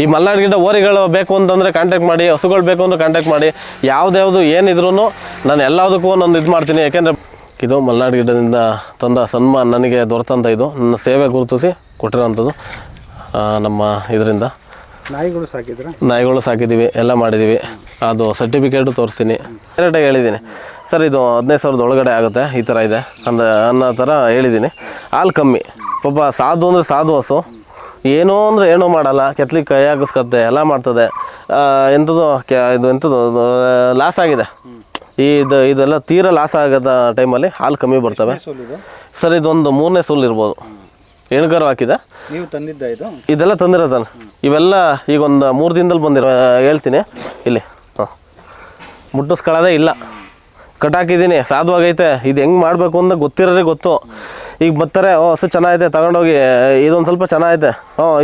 ಈ ಮಲ್ನಾಡ್ ಗಿಡ್ಡ ಓರಿಗಳು ಬೇಕು ಅಂತಂದರೆ ಕಾಂಟ್ಯಾಕ್ಟ್ ಮಾಡಿ, ಹಸುಗಳು ಬೇಕು ಅಂದರೆ ಕಾಂಟ್ಯಾಕ್ಟ್ ಮಾಡಿ. ಯಾವ್ದು ಏನಿದ್ರು ನಾನು ಎಲ್ಲದಕ್ಕೂ ಒಂದೊಂದು ಇದು ಮಾಡ್ತೀನಿ. ಯಾಕೆಂದರೆ ಇದು ಮಲ್ನಾಡ್ ಗಿಡ್ಡದಿಂದ ತಂದ ಸನ್ಮಾನ ನನಗೆ ದೊರೆತಂಥ ಇದು ನನ್ನ ಸೇವೆ ಗುರುತಿಸಿ ಕೊಟ್ಟಿರೋಂಥದ್ದು. ನಮ್ಮ ಇದರಿಂದ ನಾಯಿಗಳು ಸಾಕಿದ್ದೀವಿ, ಎಲ್ಲ ಮಾಡಿದ್ದೀವಿ. ಅದು ಸರ್ಟಿಫಿಕೇಟು ತೋರಿಸ್ತೀನಿ. ಡೈರೆಕ್ಟಾಗಿ ಹೇಳಿದ್ದೀನಿ ಸರ್ ಇದು 15,000 ಒಳಗಡೆ ಆಗುತ್ತೆ, ಈ ಥರ ಇದೆ ಅನ್ನೋ ಥರ ಹೇಳಿದ್ದೀನಿ. ಹಾಲು ಕಮ್ಮಿ. ಪಾಪ ಸಾಧು ಅಂದರೆ ಸಾಧು ಹಸು, ಏನೋ ಅಂದರೆ ಏನೋ ಮಾಡಲ್ಲ, ಕೆತ್ಲಿಕ್ಕೆ ಕೈ ಹಾಕಿಸ್ಕತ್ತೆ, ಎಲ್ಲ ಮಾಡ್ತದೆ. ಎಂಥದ್ದು ಲಾಸ್ ಆಗಿದೆ. ಇದೆಲ್ಲ ತೀರಾ ಲಾಸ್ ಆಗೋದ ಟೈಮಲ್ಲಿ ಹಾಲು ಕಮ್ಮಿ ಬರ್ತವೆ ಸರ್. ಇದೊಂದು 3ನೇ ಸೂಲ್ ಇರ್ಬೋದು. ಹೆಣ್ಕರು ಹಾಕಿದೆ. ನೀವು ತಂದಿದ್ದ ಇದೆಲ್ಲ ತಂದಿರೋದಲ್ಲ. ಇವೆಲ್ಲ ಈಗ ಒಂದು 3 ದಿನದಲ್ಲಿ ಬಂದಿರೋ ಹೇಳ್ತೀನಿ. ಇಲ್ಲಿ ಮುಟ್ಟಿಸ್ಕೊಳ್ಳೋದೇ ಇಲ್ಲ, ಕಟ್ಟಾಕಿದ್ದೀನಿ, ಸಾಧುವಾಗೈತೆ. ಇದು ಹೆಂಗೆ ಮಾಡಬೇಕು ಅಂತ ಗೊತ್ತಿರೋದೇ ಗೊತ್ತು. ಈಗ ಬರ್ತಾರೆ, ಹಸು ಚೆನ್ನಾಗೈತೆ ತಗೊಂಡೋಗಿ, ಇದೊಂದು ಸ್ವಲ್ಪ ಚೆನ್ನಾಗೈತೆ,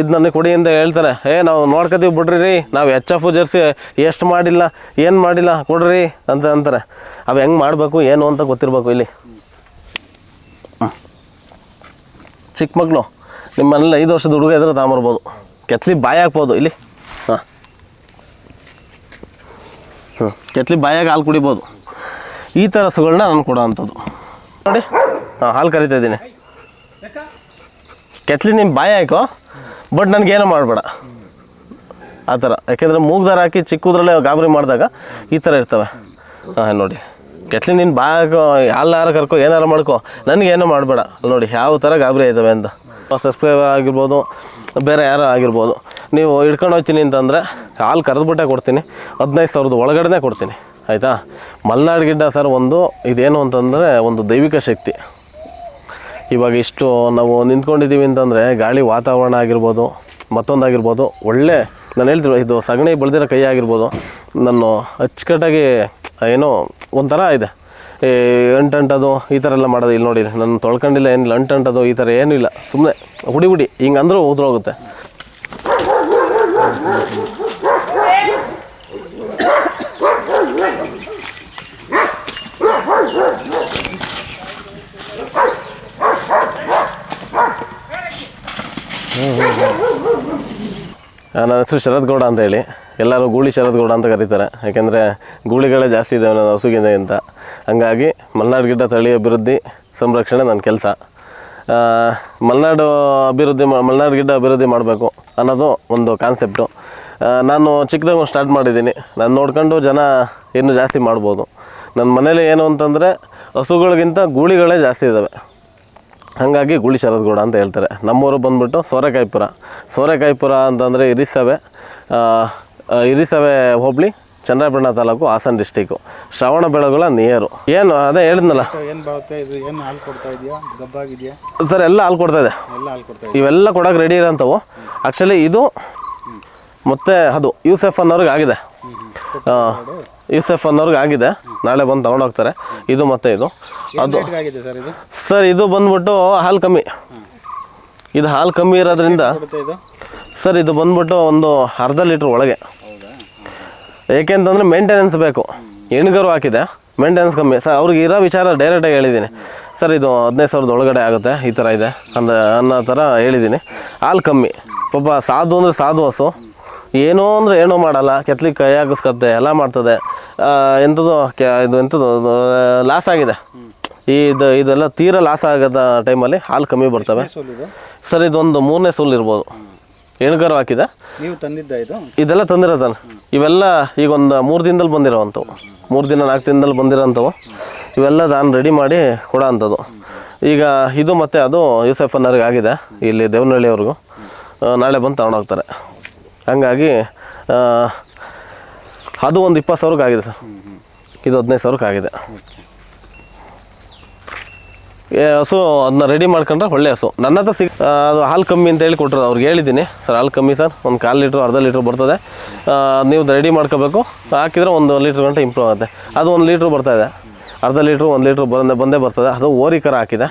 ಇದು ನನಗೆ ಕೊಡಿ ಅಂತ ಹೇಳ್ತಾರೆ. ನಾವು ನೋಡ್ಕೊತೀವಿ ಬಿಡ್ರಿ, ನಾವು HF ಜರ್ಸಿ ಎಷ್ಟು ಮಾಡಿಲ್ಲ, ಏನು ಮಾಡಿಲ್ಲ, ಕೊಡ್ರಿ ಅಂತ ಅಂತಾರೆ. ಅವು ಹೆಂಗೆ ಮಾಡಬೇಕು ಏನು ಅಂತ ಗೊತ್ತಿರಬೇಕು. ಇಲ್ಲಿ ಚಿಕ್ಕ ಮಕ್ಕಳು ನಿಮ್ಮನೆಲ್ಲ 5 ವರ್ಷದ ಹುಡುಗ ಇದ್ರೆ ತಗೊಂಬರ್ಬೋದು, ಕೆತ್ಲಿ ಬಾಯಿ ಹಾಕ್ಬೋದು. ಇಲ್ಲಿ ಕೆತ್ಲಿ ಬಾಯಾಗ ಹಾಲು ಕುಡಿಬೋದು. ಈ ಥರ ಹಸುಗಳನ್ನ ನಾನು ಕೊಡೋ ಅಂಥದ್ದು ನೋಡಿ. ಹಾಲು ಕರಿತಾ ಇದ್ದೀನಿ. ಕೆತ್ಲಿ ನಿಮ್ಮ ಬಾಯಿ ಹಾಕೋ, ಬಟ್ ನನಗೇನೋ ಮಾಡಬೇಡ ಆ ಥರ. ಯಾಕೆಂದರೆ ಮೂಗ್ದಾರ ಹಾಕಿ ಚಿಕ್ಕದ್ರಲ್ಲೇ ಗಾಬರಿ ಮಾಡಿದಾಗ ಈ ಥರ ಇರ್ತವೆ. ನೋಡಿ ಕೆತ್ಲಿ ನೀನು ಬಾಯಿ ಹಾಕೋ, ಹಾಲಾರ ಕರ್ಕೋ, ಏನಾರು ಮಾಡ್ಕೋ, ನನಗೇನೋ ಮಾಡಬೇಡ. ನೋಡಿ ಯಾವ ಥರ ಗಾಬರಿ ಇದ್ದಾವೆ ಅಂತ. ಸಬ್ಸ್ಕ್ರೈಬರ್ ಆಗಿರ್ಬೋದು, ಬೇರೆ ಯಾರೋ ಆಗಿರ್ಬೋದು, ನೀವು ಹಿಡ್ಕೊಂಡು ಹೋಗ್ತೀನಿ ಅಂತಂದರೆ ಹಾಲು ಕರೆದ್ಬಿಟ್ಟೆ ಕೊಡ್ತೀನಿ. 15,000 ಒಳಗಡೆ ಕೊಡ್ತೀನಿ, ಆಯಿತಾ. ಮಲ್ನಾಡ್ ಗಿಡ್ಡ ಸರ್ ಇದೇನು ಅಂತಂದರೆ ಒಂದು ದೈವಿಕ ಶಕ್ತಿ. ಇವಾಗ ಇಷ್ಟು ನಾವು ನಿಂತ್ಕೊಂಡಿದ್ದೀವಿ ಅಂತಂದರೆ ಗಾಳಿ ವಾತಾವರಣ ಆಗಿರ್ಬೋದು, ಮತ್ತೊಂದಾಗಿರ್ಬೋದು, ಒಳ್ಳೆ ನಾನು ಹೇಳ್ತೀವಿ ಇದು ಸಗಣಿ ಬೆಳೆದಿರೋ ಕೈ ಆಗಿರ್ಬೋದು, ನಾನು ಅಚ್ಚುಕಟ್ಟಾಗಿ ಏನೋ ಒಂಥರ ಇದೆ. ಅಂಟಂಟದು ಈ ಥರ ಎಲ್ಲ ಮಾಡೋದು. ಇಲ್ಲಿ ನೋಡಿ ನಾನು ತೊಳ್ಕೊಂಡಿಲ್ಲ, ಏನಿಲ್ಲ, ಅಂಟಂಟದು ಈ ಥರ ಏನೂ ಇಲ್ಲ. ಸುಮ್ಮನೆ ಹುಡಿ ಹಿಂಗೆ ಅಂದರೂ ಉದ್ರೋಗುತ್ತೆ. ನನ್ನ ಹೆಸರು ಶರತ್ ಗೌಡ ಅಂತೇಳಿ, ಎಲ್ಲರೂ ಗೂಳಿ ಶರತ್ ಗೌಡ ಅಂತ ಕರೀತಾರೆ. ಯಾಕೆಂದರೆ ಗೂಳಿಗಳೇ ಜಾಸ್ತಿ ಇದ್ದಾವೆ ನನ್ನ ಹಸುಗಿದೆ ಅಂತ. ಹಂಗಾಗಿ ಮಲ್ನಾಡ್ ಗಿಡ್ಡ ತಳಿ ಅಭಿವೃದ್ಧಿ ಸಂರಕ್ಷಣೆ ನನ್ನ ಕೆಲಸ. ಮಲ್ನಾಡ್ ಗಿಡ್ಡ ಅಭಿವೃದ್ಧಿ ಮಾಡಬೇಕು ಅನ್ನೋದು ಒಂದು ಕಾನ್ಸೆಪ್ಟು. ನಾನು ಚಿಕ್ಕದಾಗ ಸ್ಟಾರ್ಟ್ ಮಾಡಿದ್ದೀನಿ. ನಾನು ನೋಡ್ಕೊಂಡು ಜನ ಇನ್ನೂ ಜಾಸ್ತಿ ಮಾಡ್ಬೋದು. ನನ್ನ ಮನೇಲಿ ಏನು ಅಂತಂದರೆ ಹಸುಗಳಿಗಿಂತ ಗೂಳಿಗಳೇ ಜಾಸ್ತಿ ಇದ್ದಾವೆ. ಹಾಗಾಗಿ ಗೂಳಿ ಶರತ್ ಗೌಡ ಅಂತ ಹೇಳ್ತಾರೆ. ನಮ್ಮೂರು ಬಂದುಬಿಟ್ಟು ಸೋರೆಕಾಯಿಪುರ ಅಂತಂದರೆ ಹಿರಿಸವೆ ಹೋಬಳಿ, ಚನ್ನರಾಯಪಟ್ಟಣ ತಾಲೂಕು, ಹಾಸನ ಡಿಸ್ಟಿಕ್ಕು, ಶ್ರವಣ ಬೆಳಗೊಳ ನಿಯರು. ಏನು ಅದೇ ಹೇಳಿದ್ನಲ್ಲ ಸರ್, ಎಲ್ಲ ಹಾಲು ಕೊಡ್ತಾಯಿದೆ. ಇವೆಲ್ಲ ಕೊಡೋಕೆ ರೆಡಿ ಇರೋಂಥವು. ಆ್ಯಕ್ಚುಲಿ ಇದು ಮತ್ತು ಅದು ಯೂಸೆಫ್ ಅನ್ನೋರಿಗೆ ಆಗಿದೆ. ಯೂಸೆಫ್ ಅನ್ನೋರ್ಗೆ ಆಗಿದೆ, ನಾಳೆ ಬಂದು ತೊಗೊಂಡೋಗ್ತಾರೆ. ಇದು ಮತ್ತು ಇದು ಅದು ಸರ್, ಇದು ಬಂದ್ಬಿಟ್ಟು ಹಾಲು ಕಮ್ಮಿ. ಇದು ಹಾಲು ಕಮ್ಮಿ ಇರೋದ್ರಿಂದ ಸರ್ ಇದು ಬಂದ್ಬಿಟ್ಟು ಒಂದು ಅರ್ಧ ಲೀಟ್ರ್ ಒಳಗೆ. ಏಕೆಂತಂದರೆ ಮೇಂಟೆನೆನ್ಸ್ ಬೇಕು. ಹೆಣ್ಗರು ಹಾಕಿದೆ, ಮೇಂಟೆನೆನ್ಸ್ ಕಮ್ಮಿ ಸರ್. ಅವ್ರಿಗೆ ಇರೋ ವಿಚಾರ ಡೈರೆಕ್ಟಾಗಿ ಹೇಳಿದ್ದೀನಿ ಸರ್. ಇದು 15,000 ಒಳಗಡೆ ಆಗುತ್ತೆ, ಈ ಥರ ಇದೆ ಅನ್ನೋ ಥರ ಹೇಳಿದ್ದೀನಿ. ಹಾಲು ಕಮ್ಮಿ. ಪಾಪ ಸಾಧು ಅಂದರೆ ಸಾಧು ಹಸು, ಏನೋ ಅಂದರೆ ಏನೋ ಮಾಡಲ್ಲ, ಕೆತ್ಲಿಕ್ಕೆ ಕೈ ಹಾಕಿಸ್ಕತ್ತೆ, ಎಲ್ಲ ಮಾಡ್ತದೆ. ಎಂಥದ್ದು ಲಾಸ್ ಆಗಿದೆ. ಇದೆಲ್ಲ ತೀರಾ ಲಾಸ್ ಆಗೋದ ಟೈಮಲ್ಲಿ ಹಾಲು ಕಮ್ಮಿ ಬರ್ತವೆ ಸರ್. ಇದೊಂದು 3ನೇ ಸೂಲ್ ಇರ್ಬೋದು. ಹೆಣ್ಕರು ಹಾಕಿದೆ. ನೀವು ತಂದಿದ್ದ ಇದೆಲ್ಲ ತಂದಿರೋದಲ್ಲ. ಇವೆಲ್ಲ ಈಗ ಒಂದು 3 ದಿನದಲ್ಲಿ ಬಂದಿರೋವಂಥವು, 3 ದಿನ 4 ದಿನದಲ್ಲಿ ಬಂದಿರೋಂಥವು. ಇವೆಲ್ಲ ನಾನು ರೆಡಿ ಮಾಡಿ ಕೊಡೋ ಅಂಥದ್ದು. ಈಗ ಇದು ಮತ್ತು ಅದು ಯೂಸೆಫ್ ಅನ್ನೋರಿಗೆ ಆಗಿದೆ, ಇಲ್ಲಿ ದೇವನಹಳ್ಳಿಯವ್ರಿಗೂ. ನಾಳೆ ಬಂದು ತಗೊಂಡೋಗ್ತಾರೆ. ಹಂಗಾಗಿ ಅದು ಒಂದು 20,000 ಆಗಿದೆ ಸರ್. ಇದು 15,000 ಆಗಿದೆ. ಹಸು ಅದನ್ನ ರೆಡಿ ಮಾಡ್ಕೊಂಡ್ರೆ ಒಳ್ಳೆ ಹಸು. ನನ್ನ ಹತ್ರ ಅದು ಹಾಲು ಕಮ್ಮಿ ಅಂತ ಹೇಳಿ ಕೊಟ್ಟರು. ಅವ್ರಿಗೆ ಹೇಳಿದ್ದೀನಿ ಸರ್, ಹಾಲು ಕಮ್ಮಿ ಸರ್, ಒಂದು 1/4 ಲೀಟ್ರ್ ಅರ್ಧ ಲೀಟ್ರ್ ಬರ್ತದೆ, ನೀವು ರೆಡಿ ಮಾಡ್ಕೋಬೇಕು. ಹಾಕಿದರೆ 1 ಲೀಟ್ರ್ ಗಂಟೆ ಇಂಪ್ರೂವ್ ಆಗುತ್ತೆ. ಅದು 1 ಲೀಟ್ರ್ ಬರ್ತಾಯಿದೆ, ಅರ್ಧ ಲೀಟ್ರ್ 1 ಲೀಟ್ರ್ ಬಂದೇ ಬರ್ತದೆ. ಅದು ಓರಿಕರ ಹಾಕಿದೆ.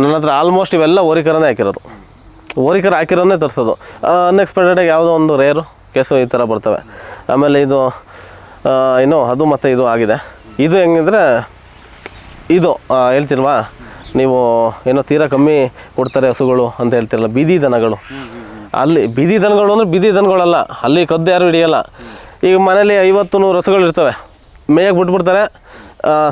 ನನ್ನ ಹತ್ರ ಆಲ್ಮೋಸ್ಟ್ ಇವೆಲ್ಲ ಓರಿಕರನೇ ಹಾಕಿರೋದು. ಓರಿಕರ ಹಾಕಿರೋದೇ ತರಿಸೋದು. ಅನ್ಎಕ್ಸ್ಪೆಕ್ಟೆಡಾಗಿ ಯಾವುದೋ ಒಂದು ರೇರು ಕೇಸು ಈ ಥರ ಬರ್ತವೆ. ಆಮೇಲೆ ಇದು ಇನ್ನೂ ಅದು ಮತ್ತು ಇದು ಆಗಿದೆ. ಇದು ಹೆಂಗಿದ್ರೆ ಇದು ಹೇಳ್ತಿಲ್ವಾ ನೀವು, ಏನೋ ತೀರಾ ಕಮ್ಮಿ ಕೊಡ್ತಾರೆ ಹಸುಗಳು ಅಂತ ಹೇಳ್ತಿರಲ್ಲ, ಬೀದಿ ದನಗಳು. ಅಲ್ಲಿ ಬೀದಿ ದನಗಳು ಅಂದರೆ ಬೀದಿ ದನಗಳಲ್ಲ, ಅಲ್ಲಿ ಕದ್ದು ಯಾರು ಹಿಡಿಯಲ್ಲ. ಈಗ ಮನೇಲಿ 50-100 ಹಸುಗಳು ಇರ್ತವೆ, ಮೇಯಕ್ಕೆ ಬಿಟ್ಬಿಡ್ತಾರೆ,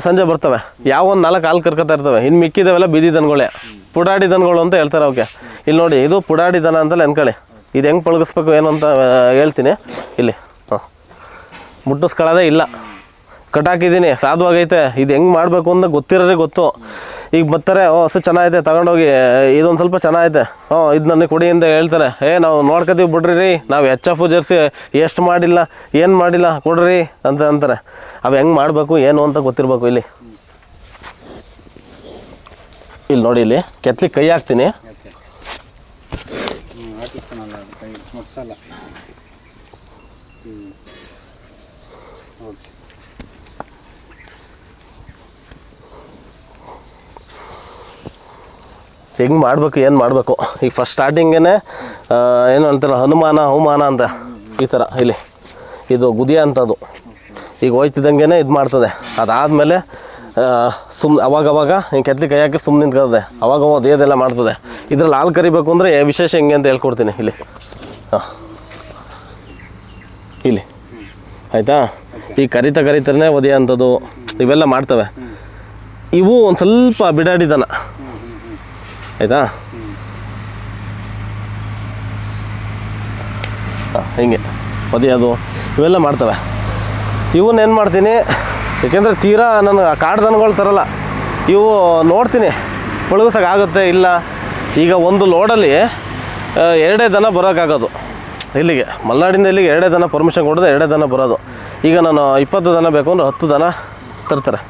ಸಂಜೆ ಬರ್ತವೆ, ಯಾವ ಒಂದು 4 ಹಾಲು ಕರ್ಕೊತಾ ಇರ್ತವೆ. ಇನ್ನು ಮಿಕ್ಕಿದವೆಲ್ಲ ಬೀದಿ ದನಗಳೇ, ಪುಡಾಡಿ ದನಗಳು ಅಂತ ಹೇಳ್ತಾರೆ ಅವಕ್ಕೆ. ಇಲ್ಲಿ ನೋಡಿ, ಇದು ಪುಡಾಡಿ ದನ ಅಂತಲೇ ಅನ್ಕೊಳ್ಳಿ. ಇದು ಹೆಂಗೆ ಪಳಗಿಸ್ಬೇಕು ಏನು ಅಂತ ಹೇಳ್ತೀನಿ. ಇಲ್ಲಿ ಮುಟ್ಟಿಸ್ಕೊಳ್ಳೋದೇ ಇಲ್ಲ, ಕಟ್ಟಾಕಿದ್ದೀನಿ, ಸಾಧುವಾಗೈತೆ. ಇದು ಹೆಂಗೆ ಮಾಡಬೇಕು ಅಂತ ಗೊತ್ತಿರೋದೇ ಗೊತ್ತು. ಈಗ ಬರ್ತಾರೆ, ಹಸು ಚೆನ್ನಾಗೈತೆ ತಗೊಂಡೋಗಿ, ಇದೊಂದು ಸ್ವಲ್ಪ ಚೆನ್ನಾಗೈತೆ, ಇದು ನನಗೆ ಕೊಡಿ ಅಂತ ಹೇಳ್ತಾರೆ. ನಾವು ನೋಡ್ಕೊತೀವಿ ಬಿಡ್ರಿ ರೀ, ನಾವು HF ಜರ್ಸಿ ಎಷ್ಟು ಮಾಡಿಲ್ಲ, ಏನು ಮಾಡಿಲ್ಲ, ಕೊಡ್ರಿ ಅಂತ ಅಂತಾರೆ. ಅವು ಹೆಂಗೆ ಮಾಡಬೇಕು ಏನು ಅಂತ ಗೊತ್ತಿರಬೇಕು. ಇಲ್ಲಿ ನೋಡಿ, ಇಲ್ಲಿ ಕೆತ್ತಲಿಕ್ಕೆ ಕೈ ಹಾಕ್ತೀನಿ. ಹೆಂಗೆ ಮಾಡಬೇಕು ಏನು ಮಾಡಬೇಕು. ಈಗ ಫಸ್ಟ್ ಸ್ಟಾರ್ಟಿಂಗೇ ಏನು ಅಂತಾರೆ, ಹನುಮಾನ ಅವಮಾನ ಅಂತ ಈ ಥರ. ಇಲ್ಲಿ ಇದು ಗುದಿಯ ಅಂಥದ್ದು. ಈಗ ಹೋಯ್ತಿದ್ದಂಗೆ ಇದು ಮಾಡ್ತದೆ. ಅದಾದಮೇಲೆ ಅವಾಗವಾಗ ಹಿಂಗೆ ಕೆತ್ತಲಿ ಕೈ ಹಾಕಿ ಸುಮ್ಮನೆ ನಿಂತ್ಕೊಳ್ತದೆ. ಅವಾಗ ದೇಹದೆಲ್ಲ ಮಾಡ್ತದೆ. ಇದ್ರಲ್ಲಿ ಹಾಲು ಕರಿಬೇಕು ಅಂದರೆ ವಿಶೇಷ ಹೆಂಗೆ ಅಂತ ಹೇಳ್ಕೊಡ್ತೀನಿ. ಇಲ್ಲಿ ಇಲ್ಲಿ ಆಯಿತಾ. ಈ ಕರಿತನೇ ಒದೆಯ ಅಂಥದ್ದು ಇವೆಲ್ಲ ಮಾಡ್ತವೆ. ಇವು ಒಂದು ಸ್ವಲ್ಪ ಬಿಡಾಡಿದನ, ಆಯಿತಾ. ಹಿಂಗೆ ಒದೆಯೋದು ಇವೆಲ್ಲ ಮಾಡ್ತವೆ. ಇವನ್ನೇನು ಮಾಡ್ತೀನಿ, ಏಕೆಂದರೆ ತೀರಾ ನಾನು ಕಾಡು ದನಗಳು ತರಲ್ಲ. ಇವು ನೋಡ್ತೀನಿ ಪಳಗಿಸೋಕ್ಕಾಗುತ್ತೆ ಇಲ್ಲ. ಈಗ ಒಂದು ಲೋಡಲ್ಲಿ 2 ದನ ಬರೋಕ್ಕಾಗೋದು. ಇಲ್ಲಿಗೆ ಮಲೆನಾಡಿಂದ ಇಲ್ಲಿಗೆ 2 ದನ ಪರ್ಮಿಷನ್ ಕೊಡೋದು, 2 ದನ ಬರೋದು. ಈಗ ನಾನು 20 ದನ ಬೇಕು ಅಂದರೆ 10 ದನ ತರ್ತಾರೆ.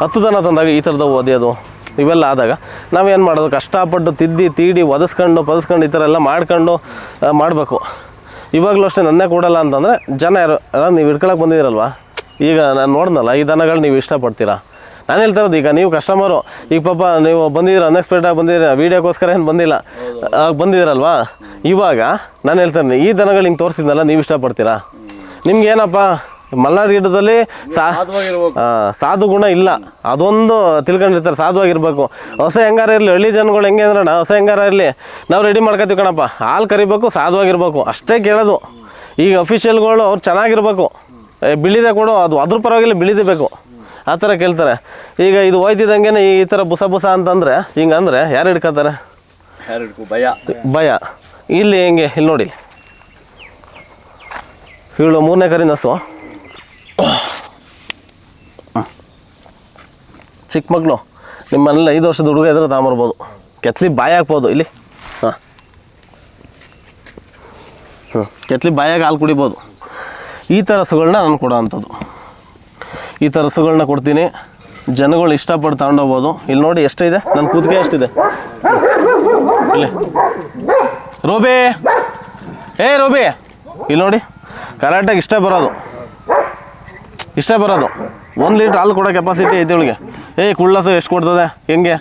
10 ದನ ತಂದಾಗ ಈ ಥರದ ಒದೆಯೋದು ಇವೆಲ್ಲ ಆದಾಗ ನಾವೇನು ಮಾಡೋದು, ಕಷ್ಟಪಟ್ಟು ತೀಡಿ ಒದಿಸ್ಕೊಂಡು ಈ ಥರ ಎಲ್ಲ ಮಾಡ್ಕೊಂಡು ಮಾಡಬೇಕು. ಇವಾಗಲೂ ಅಷ್ಟೇ ನನ್ನೇ ಕೊಡಲ್ಲ ಅಂತಂದರೆ ಜನ ಯಾರು ನೀವು ಹಿಡ್ಕೊಳಕ್ಕೆ ಬಂದಿದ್ದೀರಲ್ವ. ಈಗ ನಾನು ನೋಡಿದ್ನಲ್ಲ, ಈ ದನಗಳು ನೀವು ಇಷ್ಟಪಡ್ತೀರಾ. ನಾನು ಹೇಳ್ತಾ ಇರೋದು, ಈಗ ನೀವು ಕಸ್ಟಮರು, ಈಗ ಪಾಪ ನೀವು ಬಂದಿದ್ದೀರ, ಅನ್ಎಕ್ಸ್ಪೆಕ್ಟಾಗಿ ಬಂದಿದ್ದೀರ, ವೀಡಿಯೋಕ್ಕೋಸ್ಕರ ಏನು ಬಂದಿಲ್ಲ, ಬಂದಿದ್ದೀರಲ್ವ. ಇವಾಗ ನಾನು ಹೇಳ್ತೇನೆ, ಈ ದನಗಳು ಹಿಂಗೆ ತೋರಿಸಿದ್ನಲ್ಲ, ನೀವು ಇಷ್ಟಪಡ್ತೀರಾ. ನಿಮ್ಗೇನಪ್ಪ ಮಲೆನಾಡು ಗಿಡದಲ್ಲಿ ಸಾಧು ಗುಣ ಇಲ್ಲ, ಅದೊಂದು ತಿಳ್ಕೊಂಡಿರ್ತಾರೆ. ಸಾಧುವಾಗಿರ್ಬೇಕು. ಹೊಸ ಹೆಂಗಾರ ಇರಲಿ, ಹಳ್ಳಿ ಜನಗಳು ಹೆಂಗೆ ಅಂದ್ರೆ ಹೊಸ ಹೆಂಗಾರ ಇರಲಿ, ನಾವು ರೆಡಿ ಮಾಡ್ಕೊತೀವಿ ಕಣಪ್ಪ. ಹಾಲು ಕರಿಬೇಕು, ಸಾಧುವಾಗಿರ್ಬೇಕು, ಅಷ್ಟೇ ಕೇಳೋದು. ಈಗ ಅಫಿಷಿಯಲ್ಗಳು ಅವ್ರು ಚೆನ್ನಾಗಿರ್ಬೇಕು, ಬಿಳಿದೆ ಕೊಡು, ಅದು ಅದ್ರ ಪರವಾಗಿಲ್ಲ, ಬಿಳಿದೇ ಬೇಕು, ಆ ಥರ ಕೇಳ್ತಾರೆ. ಈಗ ಇದು ಹೋಯ್ತಿದ್ದಂಗೆ ಈ ಥರ ಬುಸ ಅಂತಂದರೆ ಹಿಂಗಂದರೆ ಯಾರು ಹಿಡ್ಕೊತಾರೆ? ಭಯ. ಇಲ್ಲಿ ಹೆಂಗೆ, ಇಲ್ಲಿ ನೋಡಿ, ಇವಳು 3ನೇ ಕರಿ ನಸು. ಚಿಕ್ಕ ಮಕ್ಕಳು ನಿಮ್ಮ ಮನೇಲಿ 5 ವರ್ಷದ ಹುಡುಗ ಇದ್ರೆ ತಗೊಂಬರ್ಬೋದು. ಕೆತ್ತಲಿ ಬಾಯಿ ಹಾಕ್ಬೋದು. ಇಲ್ಲಿ ಕೆತ್ತಲಿ ಬಾಯಾಗ ಹಾಲು ಕುಡಿಬೋದು. ಈ ಥರ ಹಸುಗಳನ್ನ ನಾನು ಕೊಡೋ ಅಂಥದ್ದು. ಈ ಥರ ಹಸುಗಳನ್ನ ಕೊಡ್ತೀನಿ. ಜನಗಳು ಇಷ್ಟಪಟ್ಟು ತಗೊಂಡೋಗ್ಬೋದು. ಇಲ್ಲಿ ನೋಡಿ ಎಷ್ಟಿದೆ, ನನ್ನ ಕೂದಕೆ ಎಷ್ಟಿದೆ. ಇಲ್ಲಿ ರೋಬಿ, ರೋಬಿ, ಇಲ್ಲಿ ನೋಡಿ, ಕರೆಕ್ಟಾಗಿ ಇಷ್ಟೇ ಬರೋದು. 1 ಲೀಟ್ರ್ ಹಾಲು ಕೊಡೋ ಕೆಪಾಸಿಟಿ ಐತೆ ಇವಳಿಗೆ. ಕುಳ್ಳಸು ಎಷ್ಟು ಕೊಡ್ತದೆ, ಹೆಂಗೆ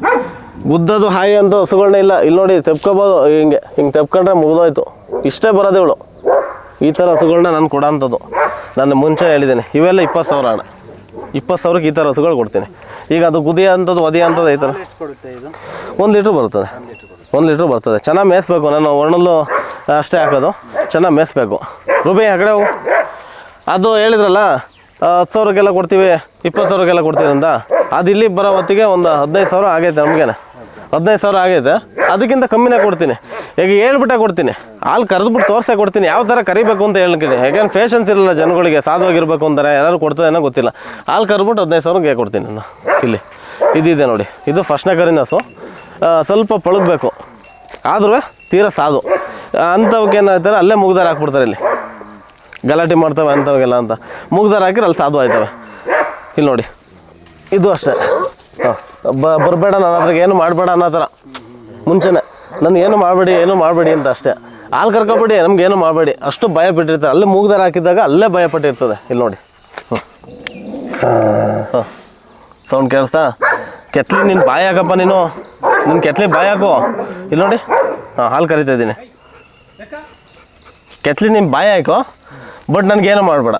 ಗುದ್ದದು ಹಾಯಿ ಅಂತ ಹಸುಗಳನ್ನ ಇಲ್ಲ. ಇಲ್ಲಿ ನೋಡಿ, ತೆಪ್ಕೊಬೋದು, ಹಿಂಗೆ ತೆಪ್ಕೊಂಡ್ರೆ ಮುಗಿದೋಯ್ತು. ಇಷ್ಟೇ ಬರೋದು ಇವಳು. ಈ ಥರ ಹಸುಗಳನ್ನ ನಾನು ಕೊಡೋ ಅಂಥದ್ದು. ನಾನು ಮುಂಚೆ ಹೇಳಿದ್ದೀನಿ, ಇವೆಲ್ಲ 20,000 ಹಣ. 20,000ಕ್ಕೆ ಈ ಥರ ಹಸುಗಳು ಕೊಡ್ತೀನಿ. ಈಗ ಅದು ಗುದಿಯ ಅಂಥದ್ದು ಒದೆಯ ಅಂಥದ್ದು ಐತಲ್ಲ, 1 ಲೀಟ್ರ್ ಬರ್ತದೆ. 1 ಲೀಟ್ರ್ ಬರ್ತದೆ. ಚೆನ್ನಾಗಿ ಮೇಯಿಸ್ಬೇಕು. ನಾನು ಒಣಲ್ಲು ಅಷ್ಟೇ ಹಾಕೋದು, ಚೆನ್ನಾಗಿ ಮೇಯಿಸ್ಬೇಕು. ರೂಪಾಯಿ ಆ ಕಡೆ ಹೋಗು. ಅದು ಹೇಳಿದ್ರಲ್ಲ 10,000ಕ್ಕೆಲ್ಲ ಕೊಡ್ತೀವಿ, 20,000ಕ್ಕೆಲ್ಲ ಕೊಡ್ತೀವಿ ಅಂತ. ಅದು ಇಲ್ಲಿ ಬರೋ ಹೊತ್ತಿಗೆ ಒಂದು 15,000 ಆಗೈತೆ. ನಮಗೇನೆ 15,000 ಆಗೈತೆ. ಅದಕ್ಕಿಂತ ಕಮ್ಮಿನೇ ಕೊಡ್ತೀನಿ. ಈಗ ಹೇಳ್ಬಿಟ್ಟೆ ಕೊಡ್ತೀನಿ, ಹಾಲು ಕರೆದ್ಬಿಟ್ಟು ತೋರಿಸೇ ಕೊಡ್ತೀನಿ. ಯಾವ ಥರ ಕರಿಬೇಕು ಅಂತ ಹೇಳ್ತೀನಿ. ಯಾಕೆಂದ್ರೆ ಫೇಷನ್ಸ್ ಇರಲ್ಲ ಜನಗಳಿಗೆ, ಸಾಧುವಾಗಿರ್ಬೇಕು ಅಂತಾರೆ. ಎಲ್ಲರೂ ಕೊಡ್ತದೇನೋ ಗೊತ್ತಿಲ್ಲ. ಹಾಲು ಕರೆದ್ಬಿಟ್ಟು 15,000ಗೆ ಕೊಡ್ತೀನಿ ನಾನು. ಇಲ್ಲಿ ಇದಿದೆ ನೋಡಿ, ಇದು ಫಸ್ಟ್ನೇ ಕರಿನಸು. ಸ್ವಲ್ಪ ಪಳಗಬೇಕು, ಆದ್ರೂ ತೀರಾ ಸಾಧು. ಅಂಥವಕ್ಕೆ ಏನಾಗ್ತಾರೆ, ಅಲ್ಲೇ ಮುಗ್ದಾರ ಹಾಕ್ಬಿಡ್ತಾರೆ. ಇಲ್ಲಿ ಗಲಾಟೆ ಮಾಡ್ತವೆ ಅಂಥವಾಗೆಲ್ಲ ಅಂತ ಮುಗ್ದಾರ ಹಾಕಿದ್ರೆ ಅಲ್ಲಿ ಸಾಧು ಆಯ್ತವೆ. ಇಲ್ಲಿ ನೋಡಿ, ಇದು ಅಷ್ಟೇ. ಬರಬೇಡ, ನನ್ನ ಹತ್ರ ಏನು ಮಾಡಬೇಡ ಅನ್ನೋ ಥರ ಮುಂಚೆನೇ ನನಗೇನು ಮಾಡಬೇಡಿ ಅಂತ ಅಷ್ಟೇ. ಹಾಲು ಕರ್ಕೊಬೇಡಿ, ನಮಗೇನು ಮಾಡಬೇಡಿ ಅಷ್ಟು ಭಯ ಪಟ್ಟಿರ್ತಾರೆ. ಅಲ್ಲೇ ಮೂಗ್ದಾರ ಹಾಕಿದಾಗ ಅಲ್ಲೇ ಭಯ ಪಟ್ಟಿರ್ತದೆ. ಇಲ್ಲಿ ನೋಡಿ, ಸೌಂಡ್ ಕೇಳಿಸ್ತಾ? ಕೆತ್ತಲಿ ನೀನು ಬಾಯಿ ಹಾಕಪ್ಪ, ನೀನು ಕೆತ್ತಲಿ ಬಾಯಿ ಹಾಕು. ಇಲ್ಲಿ ನೋಡಿ, ಹಾಲು ಕರಿತಾ ಇದ್ದೀನಿ. ಕೆತ್ತಲಿ ನೀನು ಬಾಯಿ ಹಾಕೋ, ಬಟ್ ನನಗೇನು ಮಾಡಬೇಡ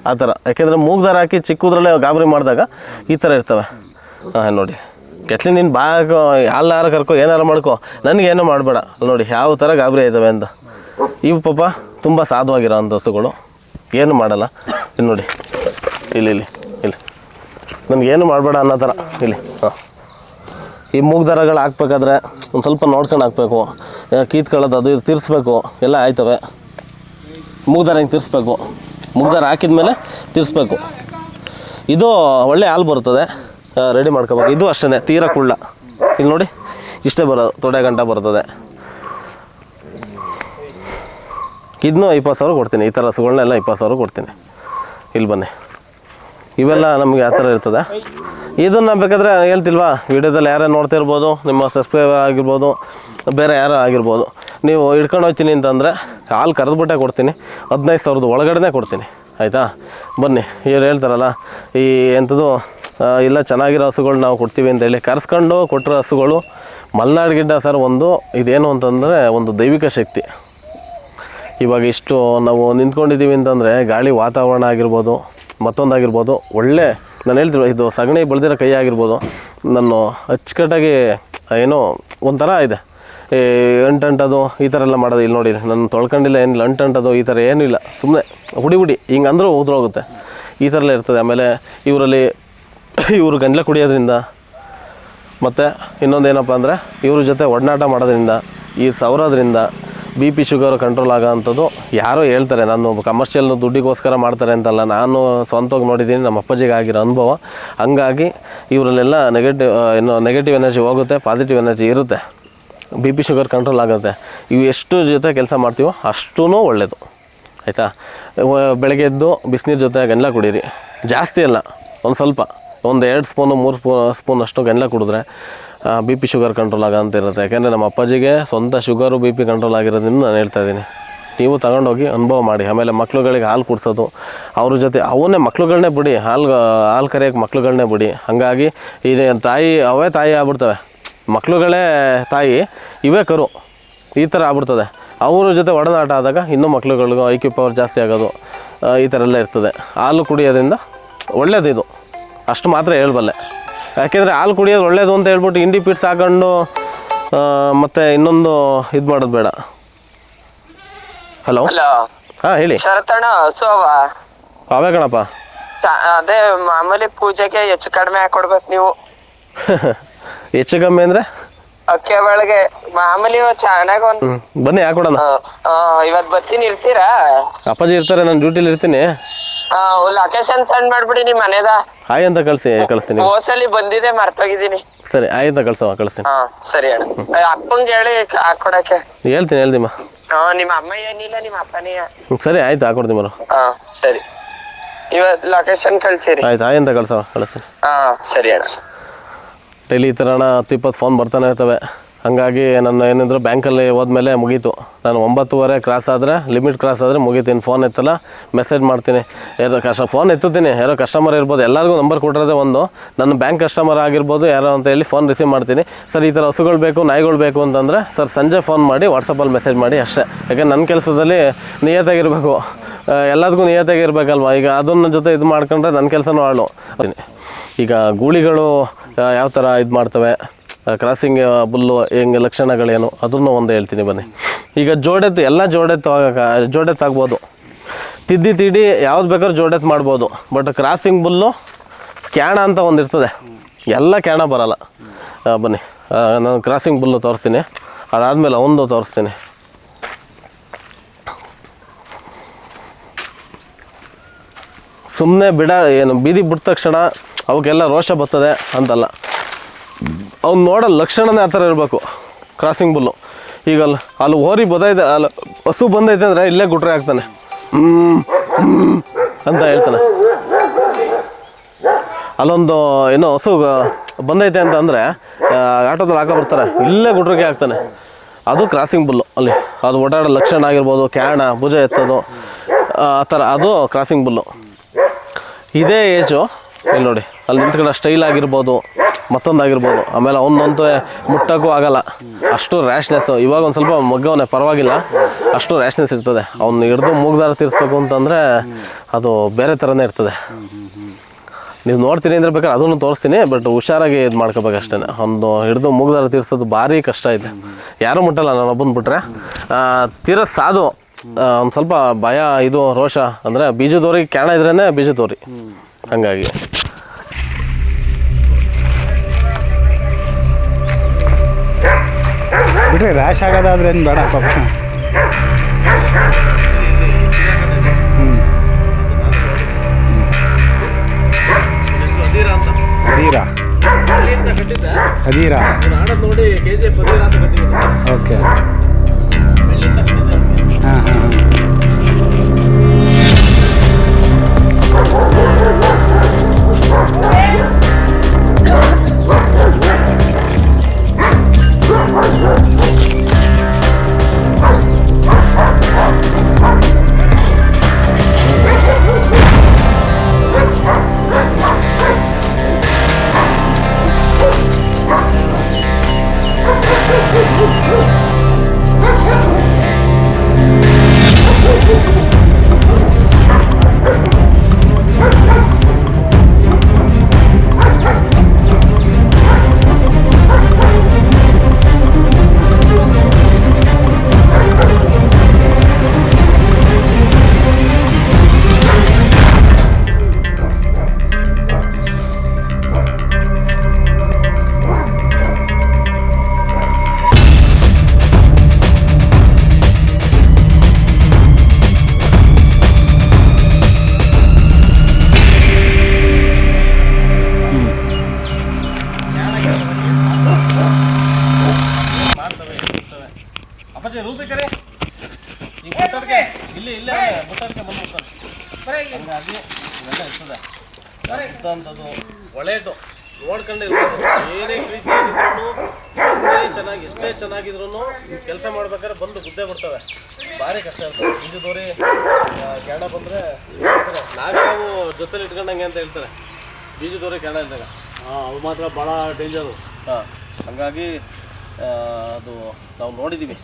ಆ ಥರ. ಯಾಕೆಂದರೆ ಮೂಗ್ದಾರ ಹಾಕಿ ಚಿಕ್ಕದ್ರಲ್ಲೇ ಗಾಬರಿ ಮಾಡಿದಾಗ ಈ ಥರ ಇರ್ತವೆ. ನೋಡಿ, ಕೆತ್ಲಿ ನೀನು ಯಾರ ಕರ್ಕೊ ಏನಾರು ಮಾಡ್ಕೊ ನನಗೇನು ಮಾಡಬೇಡ. ನೋಡಿ ಯಾವ ಥರ ಗಾಬರಿ ಇದ್ದಾವೆ ಅಂತ. ಇವು ಪಾಪ ತುಂಬ ಸಾಧುವಾಗಿರೋ ಅಂಥ ಹಸುಗಳು, ಏನು ಮಾಡಲ್ಲ. ಇಲ್ಲಿ ನೋಡಿ, ಇಲ್ಲಿ ನನಗೇನು ಮಾಡಬೇಡ ಅನ್ನೋ ಥರ. ಇಲ್ಲಿ ಹಾಂ, ಈ ಮೂಗ್ದಾರಗಳು ಹಾಕ್ಬೇಕಾದ್ರೆ ಒಂದು ಸ್ವಲ್ಪ ನೋಡ್ಕೊಂಡು ಹಾಕಬೇಕು. ಕೀತ್ಕೊಳ್ಳೋದು ಅದು ಇದು ತೀರಿಸ್ಬೇಕು, ಎಲ್ಲ ಆಯ್ತವೆ. ಮೂಗ್ದಾರ ಹಿಂಗೆ ತೀರಿಸ್ಬೇಕು, ಮೂಗ್ದಾರ ಹಾಕಿದ್ಮೇಲೆ ತೀರಿಸ್ಬೇಕು. ಇದು ಒಳ್ಳೆ ಹಾಲು ಬರ್ತದೆ, ರೆಡಿ ಮಾಡ್ಕೋಬೇಕು. ಇದು ಅಷ್ಟೇ, ತೀರಾ ಕುಳ್ಳ. ಇಲ್ಲಿ ನೋಡಿ, ಇಷ್ಟೇ ಬರೋದು, ತೊಡೆ ಗಂಟ ಬರ್ತದೆ. ಇದನ್ನು 20,000 ಕೊಡ್ತೀನಿ. ಈ ಥರ ಹಸುಗಳನ್ನೆಲ್ಲ 20,000 ಕೊಡ್ತೀನಿ. ಇಲ್ಲಿ ಬನ್ನಿ, ಇವೆಲ್ಲ ನಮಗೆ ಆ ಥರ ಇರ್ತದೆ. ಇದನ್ನು ಬೇಕಾದರೆ ಹೇಳ್ತಿಲ್ವಾ, ವೀಡಿಯೋದಲ್ಲಿ ಯಾರೇ ನೋಡ್ತಿರ್ಬೋದು, ನಿಮ್ಮ ಸಬ್ಸ್ಕ್ರೈಬರ್ ಆಗಿರ್ಬೋದು, ಬೇರೆ ಯಾರೋ ಆಗಿರ್ಬೋದು, ನೀವು ಹಿಡ್ಕೊಂಡು ಹೋಗ್ತೀನಿ ಅಂತಂದರೆ ಹಾಲು ಕರೆದ್ಬಿಟ್ಟೆ ಕೊಡ್ತೀನಿ. 15,000 ಒಳಗಡೆ ಕೊಡ್ತೀನಿ, ಆಯಿತಾ? ಬನ್ನಿ. ಇವ್ರು ಹೇಳ್ತಾರಲ್ಲ, ಈ ಎಂಥದ್ದು ಇಲ್ಲ ಚೆನ್ನಾಗಿರೋ ಹಸುಗಳು ನಾವು ಕೊಡ್ತೀವಿ ಅಂತೇಳಿ ಕರೆಸ್ಕೊಂಡು ಕೊಟ್ಟಿರೋ ಹಸುಗಳು ಮಲೆನಾಡು ಗಿಡ್ಡ ಸರ್. ಇದೇನು ಅಂತಂದರೆ ಒಂದು ದೈವಿಕ ಶಕ್ತಿ. ಇವಾಗ ಇಷ್ಟು ನಾವು ನಿಂತ್ಕೊಂಡಿದ್ದೀವಿ ಅಂತಂದರೆ ಗಾಳಿ ವಾತಾವರಣ ಆಗಿರ್ಬೋದು, ಮತ್ತೊಂದಾಗಿರ್ಬೋದು, ಒಳ್ಳೆ ನಾನು ಹೇಳ್ತೀವಿ, ಇದು ಸಗಣಿ ಬೆಳೆದಿರೋ ಕೈ ಆಗಿರ್ಬೋದು, ನಾನು ಅಚ್ಚುಕಟ್ಟಾಗಿ ಏನೋ ಒಂಥರ ಇದೆ. ಈ ಅಂಟಂಟದು ಈ ಥರ ಎಲ್ಲ ಮಾಡೋದು. ಇಲ್ಲಿ ನೋಡಿ, ನಾನು ತೊಳ್ಕೊಂಡಿಲ್ಲ, ಏನಿಲ್ಲ, ಅಂಟಂಟದು ಈ ಥರ ಏನೂ ಇಲ್ಲ. ಸುಮ್ಮನೆ ಹುಡಿ ಹಿಂಗೆ ಅಂದರೂ ಉದ್ರೋಗುತ್ತೆ, ಈ ಥರ ಎಲ್ಲ ಇರ್ತದೆ. ಆಮೇಲೆ ಇವರು ಗಂಟ್ಲ ಕುಡಿಯೋದ್ರಿಂದ, ಮತ್ತು ಇನ್ನೊಂದೇನಪ್ಪ ಅಂದರೆ ಇವ್ರ ಜೊತೆ ಒಡನಾಟ ಮಾಡೋದ್ರಿಂದ, ಈ ಸವರೋದ್ರಿಂದ BP ಶುಗರ್ ಕಂಟ್ರೋಲ್ ಆಗೋ ಅಂಥದ್ದು. ಯಾರೋ ಹೇಳ್ತಾರೆ, ನಾನು ಕಮರ್ಷಿಯಲ್ ದುಡ್ಡಿಗೋಸ್ಕರ ಮಾಡ್ತಾರೆ ಅಂತಲ್ಲ, ನಾನು ಸ್ವಂತವಾಗಿ ನೋಡಿದ್ದೀನಿ, ನಮ್ಮ ಅಪ್ಪಾಜಿಗೆ ಆಗಿರೋ ಅನುಭವ. ಹಂಗಾಗಿ ಇವರಲ್ಲೆಲ್ಲ ನೆಗೆಟಿವ್ ಎನರ್ಜಿ ಹೋಗುತ್ತೆ, ಪಾಸಿಟಿವ್ ಎನರ್ಜಿ ಇರುತ್ತೆ. BP ಶುಗರ್ ಕಂಟ್ರೋಲ್ ಆಗುತ್ತೆ. ಇವು ಎಷ್ಟು ಜೊತೆ ಕೆಲಸ ಮಾಡ್ತೀವೋ ಅಷ್ಟೂ ಒಳ್ಳೆಯದು, ಆಯಿತಾ? ಬೆಳಗ್ಗೆ ಎದ್ದು ಬಿಸಿನೀರು ಜೊತೆ ಗಂಜಲ ಕುಡೀರಿ. ಜಾಸ್ತಿ ಅಲ್ಲ, ಒಂದು ಸ್ವಲ್ಪ, ಒಂದು 2 ಸ್ಪೂನು 3 ಸ್ಪೂನ್ ಅಷ್ಟು ಗಂಜಲ ಕುಡಿದ್ರೆ BP ಶುಗರ್ ಕಂಟ್ರೋಲ್ ಆಗೋಂತ ಇರುತ್ತೆ. ಯಾಕೆಂದರೆ ನಮ್ಮ ಅಪ್ಪಾಜಿಗೆ ಸ್ವಂತ ಶುಗರು BP ಕಂಟ್ರೋಲ್ ಆಗಿರೋದ್ರಿಂದ ನಾನು ಹೇಳ್ತಾಯಿದ್ದೀನಿ. ನೀವು ತಗೊಂಡೋಗಿ ಅನುಭವ ಮಾಡಿ. ಆಮೇಲೆ ಮಕ್ಳುಗಳಿಗೆ ಹಾಲು ಕುಡಿಸೋದು, ಅವ್ರ ಜೊತೆ ಅವನ್ನೇ ಮಕ್ಳುಗಳನ್ನೇ ಬಿಡಿ, ಹಾಲು ಕರೆಯೋಕ್ಕೆ ಮಕ್ಳುಗಳನ್ನೇ ಬಿಡಿ. ಹಾಗಾಗಿ ಅವೇ ತಾಯಿ ಆಗ್ಬಿಡ್ತವೆ, ಮಕ್ಳುಗಳೇ ತಾಯಿ, ಇವೇ ಕರು, ಈ ಥರ ಆಗ್ಬಿಡ್ತದೆ. ಅವ್ರ ಜೊತೆ ಒಡನಾಟ ಆದಾಗ ಇನ್ನೂ ಮಕ್ಳುಗಳಿಗೂ IQ ಪವರ್ ಜಾಸ್ತಿ ಆಗೋದು, ಈ ಥರ ಎಲ್ಲ ಇರ್ತದೆ. ಹಾಲು ಕುಡಿಯೋದ್ರಿಂದ ಒಳ್ಳೆಯದು ಇದು, ಅಷ್ಟು ಮಾತ್ರ ಹೇಳ್ಬಲ್ಲೆ. ಯಾಕೆಂದರೆ ಹಾಲು ಕುಡಿಯೋದು ಒಳ್ಳೇದು ಅಂತ ಹೇಳ್ಬಿಟ್ಟು ಇಂಡಿ ಪಿಟ್ಸ್ ಹಾಕೊಂಡು ಮತ್ತು ಇನ್ನೊಂದು ಇದು ಮಾಡೋದು ಬೇಡ. ಹಲೋ, ಹಾಂ ಹೇಳಿ. ಶರತಣ್ಣ, ಹಸು ಅವೇ ಕಣಪ್ಪ. ಅದೇ ಮಾಮೂಲಿ ಪೂಜೆಗೆ ಹೆಚ್ಚು ಕಡಿಮೆ ಹಾಕೊಡ್ಬೇಕು ನೀವು. ಹೆಚ್ಚು ಕಮ್ಮಿ ಅಂದರೆ ಅಕ್ಕೆ ಒಳಗೆ ಮಾಮೂಲಿ ಚೆನ್ನಾಗಿ ಒಂದು ಬನ್ನಿ ಹಾಕೊಡೋಣ. ಇವತ್ತು ಬರ್ತೀನಿ, ಇರ್ತೀರಾ? ಅಪ್ಪಾಜಿ ಇರ್ತಾರೆ, ನಾನು ಡ್ಯೂಟಿಲಿ ಇರ್ತೀನಿ. ಲೊಕೇಶನ್ ಸೆಂಡ್ ಮಾಡ್ಬಿಡಿ ನಿಮ್ಮ ಮನೆದ. ಹಾಯ್ ಅಂತ ಕಳಿಸ್ತೀನಿ. ಹೋಸಲಿ ಬಂದಿದೆ, ಮರ್ತೋಗಿದ್ದೀನಿ. ಸರಿ, ಆಯ್ ಅಂತ ಕಳಿಸ್ತೀನಿ. ಸರಿ ಅಣ್ಣ. ಅಪ್ಪಂಗೆ ಹೇಳಿ ಹಾಕೊಡಕ್ಕೆ. ಹೇಳ್ತೀನಿ. ನಿಮ್ಮ ಅಮ್ಮ ಏನಿಲ್ಲ, ನಿಮ್ಮ ಅಪ್ಪನೇ. ಸರಿ, ಆಯ್ತು, ಹಾಕೊಡ್ತೀನಿ ಬರೋ. ಸರಿ, ಇವತ್ತು ಲೊಕೇಶನ್ ಕಳ್ಸಿರಿ. ಆಯ್ತು, ಆಯ್ ಅಂತ ಕಳಿಸ್ತೀನಿ. ಸರಿ ಅಣ್ಣ. ಡೈಲಿ ಈ ಥರ 10-20 ಫೋನ್ ಬರ್ತಾನೆ ಇರ್ತವೆ. ಹಾಗಾಗಿ ನಾನು ಏನಿದ್ರು ಬ್ಯಾಂಕಲ್ಲಿ ಹೋದ್ಮೇಲೆ ಮುಗೀತು. ನಾನು 9:30 ಕ್ರಾಸ್ ಆದರೆ, ಲಿಮಿಟ್ ಕ್ರಾಸ್ ಆದರೆ ಮುಗೀತು. ಇನ್ನು ಫೋನ್ ಎತ್ತಲ್ಲ, ಮೆಸೇಜ್ ಮಾಡ್ತೀನಿ. ಫೋನ್ ಎತ್ತುತ್ತೀನಿ, ಯಾರೋ ಕಸ್ಟಮರ್ ಇರ್ಬೋದು, ಎಲ್ಲರಿಗೂ ನಂಬರ್ ಕೊಟ್ಟಿರೋದೇ ಒಂದು. ನನ್ನ ಬ್ಯಾಂಕ್ ಕಸ್ಟಮರ್ ಆಗಿರ್ಬೋದು ಯಾರೋ ಅಂತ ಹೇಳಿ ಫೋನ್ ರಿಸೀವ್ ಮಾಡ್ತೀನಿ. ಸರ್ ಈ ಥರ ಹಸುಗಳು ಬೇಕು, ನಾಯಿಗಳು ಬೇಕು ಅಂತಂದರೆ ಸರ್ ಸಂಜೆ ಫೋನ್ ಮಾಡಿ, ವಾಟ್ಸಪ್ಪಲ್ಲಿ ಮೆಸೇಜ್ ಮಾಡಿ ಅಷ್ಟೇ. ಯಾಕೆಂದ್ರೆ ನನ್ನ ಕೆಲಸದಲ್ಲಿ ನಿಯತ್ತಾಗಿರಬೇಕು, ಎಲ್ಲದಕ್ಕೂ ನಿಯತ್ತಾಗಿರ್ಬೇಕಲ್ವ. ಈಗ ಅದನ್ನ ಜೊತೆ ಇದು ಮಾಡ್ಕೊಂಡ್ರೆ ನನ್ನ ಕೆಲಸನೂ ಹಾಳು. ಈಗ ಗೂಳಿಗಳು ಯಾವ ಥರ ಇದು ಮಾಡ್ತವೆ, ಕ್ರಾಸಿಂಗ್ ಬುಲ್ಲು ಹೆಂಗೆ ಲಕ್ಷಣಗಳೇನು, ಅದನ್ನು ಒಂದು ಹೇಳ್ತೀನಿ ಬನ್ನಿ. ಈಗ ಎಲ್ಲ ಜೋಡೆತ್ತಾಗ್ಬೋದು, ತಿದ್ದಿ ಯಾವ್ದು ಬೇಕಾದ್ರೂ ಜೋಡೆತ್ತು ಮಾಡ್ಬೋದು. ಬಟ್ ಕ್ರಾಸಿಂಗ್ ಬುಲ್ಲು ಕ್ಯಾಣ ಅಂತ ಒಂದು ಇರ್ತದೆ, ಎಲ್ಲ ಕ್ಯಾಣ ಬರಲ್ಲ. ಬನ್ನಿ, ನಾನು ಕ್ರಾಸಿಂಗ್ ಬುಲ್ಲು ತೋರಿಸ್ತೀನಿ, ಅದಾದಮೇಲೆ ಒಂದು ತೋರಿಸ್ತೀನಿ. ಸುಮ್ಮನೆ ಬೀದಿ ಬಿಟ್ಟ ತಕ್ಷಣ ಅವಕ್ಕೆಲ್ಲ ರೋಷ ಬರ್ತದೆ ಅಂತಲ್ಲ, ಅವ್ನು ನೋಡೋ ಲಕ್ಷಣನೇ ಆ ಥರ ಇರಬೇಕು ಕ್ರಾಸಿಂಗ್ ಬುಲ್ಲು. ಈಗ ಅಲ್ಲಿ ಹೋರಿ ಬದೈತೆ, ಅಲ್ಲಿ ಹಸು ಬಂದೈತೆ ಅಂದರೆ ಇಲ್ಲೇ ಗುಟ್ರೆ ಆಗ್ತಾನೆ, ಅಂತ ಹೇಳ್ತಾನೆ. ಅಲ್ಲೊಂದು ಏನೋ ಹಸು ಬಂದೈತೆ ಅಂತ ಅಂದರೆ ಆಟೋದಲ್ಲಿ ಹಾಕೋ ಬರ್ತಾರೆ, ಇಲ್ಲೇ ಗುಟ್ರಿಗೆ ಆಗ್ತಾನೆ. ಅದು ಕ್ರಾಸಿಂಗ್ ಬುಲ್ಲು. ಅಲ್ಲಿ ಅದು ಓಡಾಡೋ ಲಕ್ಷಣ ಆಗಿರ್ಬೋದು, ಕ್ಯಾಣ ಭುಜ ಎತ್ತೋದು ಆ ಥರ, ಅದು ಕ್ರಾಸಿಂಗ್ ಬುಲ್ಲು. ಇದೇ ಏಜು ಇಲ್ಲಿ ನೋಡಿ, ಅಲ್ಲಿ ನಿಂತ್ಕೊಳ್ಳೋ ಸ್ಟೈಲ್ ಆಗಿರ್ಬೋದು, ಮತ್ತೊಂದಾಗಿರ್ಬೋದು. ಆಮೇಲೆ ಅವನಂತೂ ಮುಟ್ಟೋಕ್ಕೂ ಆಗಲ್ಲ, ಅಷ್ಟು ರ್ಯಾಶ್ನೆಸ್ಸು. ಇವಾಗ ಒಂದು ಸ್ವಲ್ಪ ಮಗ್ಗವನೇ, ಪರವಾಗಿಲ್ಲ, ಅಷ್ಟು ರ್ಯಾಶ್ನೆಸ್ ಇರ್ತದೆ. ಅವ್ನು ಹಿಡ್ದು ಮೂಗ್ದಾರ ತೀರಿಸ್ಬೇಕು ಅಂತಂದರೆ ಅದು ಬೇರೆ ಥರನೇ ಇರ್ತದೆ. ನೀವು ನೋಡ್ತೀನಿ ಅಂದ್ರೆ ಬೇಕಾದ್ರೆ ಅದನ್ನು ತೋರಿಸ್ತೀನಿ, ಬಟ್ ಹುಷಾರಾಗಿ ಇದು ಮಾಡ್ಕೋಬೇಕು ಅಷ್ಟೇ. ಒಂದು ಹಿಡಿದು ಮೂಗ್ದಾರ ತೀರ್ಸೋದು ಭಾರಿ ಕಷ್ಟ ಇದೆ, ಯಾರೂ ಮುಟ್ಟಲ್ಲ, ನಾನು ಒಬ್ಬನ ಬಿಟ್ರೆ. ತೀರ ಸಾಧು, ಒಂದು ಸ್ವಲ್ಪ ಭಯ, ಇದು ರೋಷ ಅಂದರೆ ಬೀಜದೋರಿಗೆ ಕ್ಯಾಣ ಇದ್ರೇ ಬೀಜದೋರಿ, ಹಂಗಾಗಿ ಬಿಡ್ರಿ ರ್ಯಾಶ್ ಆಗೋದಾದ್ರೆ ಏನು ಬೇಡ ಪಾಪ. ಹದೀರಾ ನೋಡಿ KGF ಅಂತ ಕಟ್ಟಿದ್ದೀನಿ. ಓಕೆ. ಹಾಂ ಹಾಂ ಹಾಂ. ಒಳ್ಳೆಯದು ನೋಡ್ಕೊಂಡಿರ್ಬೋದು. ಏನೇ ಪ್ರೀತಿಯಾಗಿದ್ರು ಚೆನ್ನಾಗಿ ಎಷ್ಟೇ ಚೆನ್ನಾಗಿದ್ರು ಕೆಲಸ ಮಾಡ್ಬೇಕಾದ್ರೆ ಬಂದು ಗುದ್ದೆ ಬಿಡ್ತವೆ, ಭಾರಿ ಕಷ್ಟ ಇರ್ತದೆ. ಬೀಜದೋರಿ ಕ್ಯಾಣ ಬಂದರೆ ನಾವು ಜೊತೆಲಿ ಇಟ್ಕೊಂಡಂಗೆ ಅಂತ ಹೇಳ್ತಾರೆ, ಬೀಜದೋರಿ ಕ್ಯಾಣ ಇದ್ದಾಗ ಅದು ಮಾತ್ರ ಭಾಳ ಡೇಂಜರು. ಹಾಗಾಗಿ ಅದು ನಾವು ನೋಡಿದ್ದೀವಿ.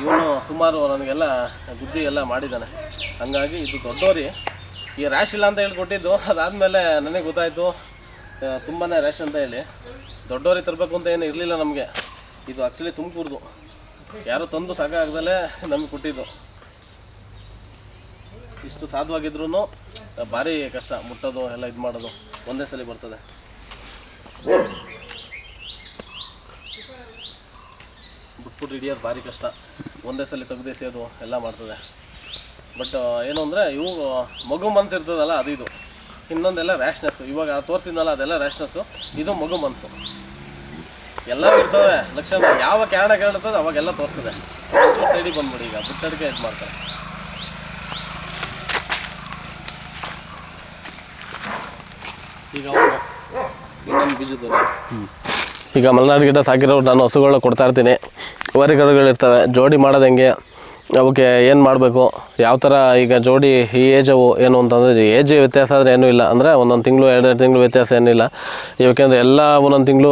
ಇವನು ಸುಮಾರು ನನಗೆಲ್ಲ ಬುದ್ಧಿ ಎಲ್ಲ ಮಾಡಿದ್ದಾನೆ. ಹಂಗಾಗಿ ಇದು ದೊಡ್ಡೋರಿ. ಈ ರ್ಯಾಶ್ ಇಲ್ಲ ಅಂತ ಹೇಳ್ಕೊಟ್ಟಿದ್ದು, ಅದಾದಮೇಲೆ ನನಗೆ ಗೊತ್ತಾಯಿತು ತುಂಬಾ ರ್ಯಾಶ್ ಅಂತ ಹೇಳಿ. ದೊಡ್ಡೋರಿ ತರಬೇಕು ಅಂತ ಏನು ಇರಲಿಲ್ಲ ನಮಗೆ. ಇದು ಆ್ಯಕ್ಚುಲಿ ತುಮಕೂರ್ದು, ಯಾರೋ ತಂದು ಸಾಕಾಗ್ದಲೇ ನಮಗೆ ಕೊಟ್ಟಿದ್ದು. ಇಷ್ಟು ಸಾಧುವಾಗಿದ್ರೂ ಭಾರಿ ಕಷ್ಟ, ಮುಟ್ಟೋದು ಎಲ್ಲ ಇದು ಮಾಡೋದು ಒಂದೇ ಸಲ ಬರ್ತದೆ. ಬಿಟ್ಬಿಟ್ಟು ಹಿಡಿಯೋದು ಭಾರಿ ಕಷ್ಟ, ಒಂದೇ ಸಲ ತೆಗ್ದೇಸೋದು ಎಲ್ಲ ಮಾಡ್ತದೆ. ಬಟ್ ಏನು ಅಂದರೆ ಇವು ಮಗು ಮನಸ್ಸು ಇರ್ತದಲ್ಲ, ಅದು ಇದು. ಇನ್ನೊಂದೆಲ್ಲ ರ್ಯಾಶ್ನೆಸ್ಸು, ಇವಾಗ ತೋರಿಸಿದ್ನಲ್ಲ ಅದೆಲ್ಲ ರ್ಯಾಶ್ನೆಸ್ಸು, ಇದು ಮಗು ಮನಸ್ಸು. ಎಲ್ಲವೂ ಇರ್ತವೆ ಲಕ್ಷಣ. ಯಾವ ಕ್ಯಾರಣ ಕೇಳಿರ್ತದೆ ಅವಾಗೆಲ್ಲ ತೋರಿಸ್ತದೆ. ಸೈಡಿಗೆ ಬಂದ್ಬಿಡಿ, ಈಗ ಬಿಟ್ಟಡಿಗೆ ಇದು ಮಾಡ್ತಾರೆ. ಈಗ ಇನ್ನೊಂದು ಬೀಜದ ಈಗ ಮಲೆನಾಡು ಗಿಡ ಸಾಕಿರೋ ನಾನು ಹಸುಗಳನ್ನ ಕೊಡ್ತಾ ಇರ್ತೀನಿ. ವರಿಕರುಗಳಿರ್ತವೆ, ಜೋಡಿ ಮಾಡೋದು ಹೆಂಗೆ, ಅವಕ್ಕೆ ಏನು ಮಾಡಬೇಕು, ಯಾವ ಥರ. ಈಗ ಜೋಡಿ ಈ ಏಜವು ಏನು ಅಂತಂದರೆ ಏಜ್ ವ್ಯತ್ಯಾಸ ಆದರೆ ಏನೂ ಇಲ್ಲ, ಅಂದರೆ ಒಂದೊಂದು ತಿಂಗಳು 2 ತಿಂಗಳು ವ್ಯತ್ಯಾಸ ಏನಿಲ್ಲ. ಯಾಕೆಂದರೆ ಎಲ್ಲ ಒಂದೊಂದು ತಿಂಗಳು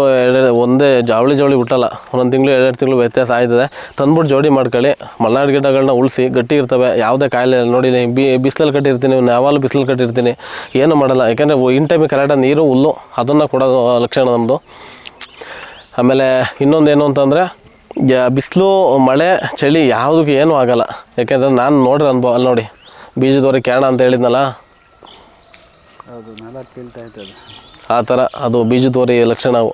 ಒಂದೇ ಜವಳಿ ಹುಟ್ಟಲ್ಲ, ಒಂದೊಂದು ತಿಂಗಳು 2 ತಿಂಗಳು ವ್ಯತ್ಯಾಸ ಆಯ್ತದೆ. ತಂದ್ಬಿಟ್ಟು ಜೋಡಿ ಮಾಡ್ಕೊಳ್ಳಿ. ಮಲೆನಾಡು ಗಿಡಗಳನ್ನ ಉಳಿಸಿ, ಗಟ್ಟಿ ಇರ್ತವೆ, ಯಾವುದೇ ಕಾಯಿಲೆ ನೋಡಿ. ಬಿಸಿಲಲ್ಲಿ ಕಟ್ಟಿರ್ತೀನಿ, ಯಾವಾಗಲೂ ಬಿಸಿಲಲ್ಲಿ ಕಟ್ಟಿರ್ತೀನಿ, ಏನೂ ಮಾಡಲ್ಲ. ಯಾಕೆಂದರೆ ಇನ್ ಟೈಮಿಗೆ ಕರೆಕ್ಟಾಗಿ ನೀರು ಹುಲ್ಲು ಅದನ್ನು ಕೊಡೋದು ಲಕ್ಷಣ ನಮ್ಮದು. ಆಮೇಲೆ ಇನ್ನೊಂದೇನು ಅಂತಂದರೆ ಬಿಸಿಲು ಮಳೆ ಚಳಿ ಯಾವುದಕ್ಕೆ ಏನೂ ಆಗೋಲ್ಲ. ಯಾಕೆಂದರೆ ನಾನು ನೋಡ್ರಿ ಅನುಭವ. ಅಲ್ಲಿ ನೋಡಿ ಬೀಜದವರೆಗೆ ಕ್ಯಾಣ ಅಂತ ಹೇಳಿದ್ನಲ್ಲ, ಆ ಥರ ಅದು ಬೀಜದವರಿ ಲಕ್ಷಣವು.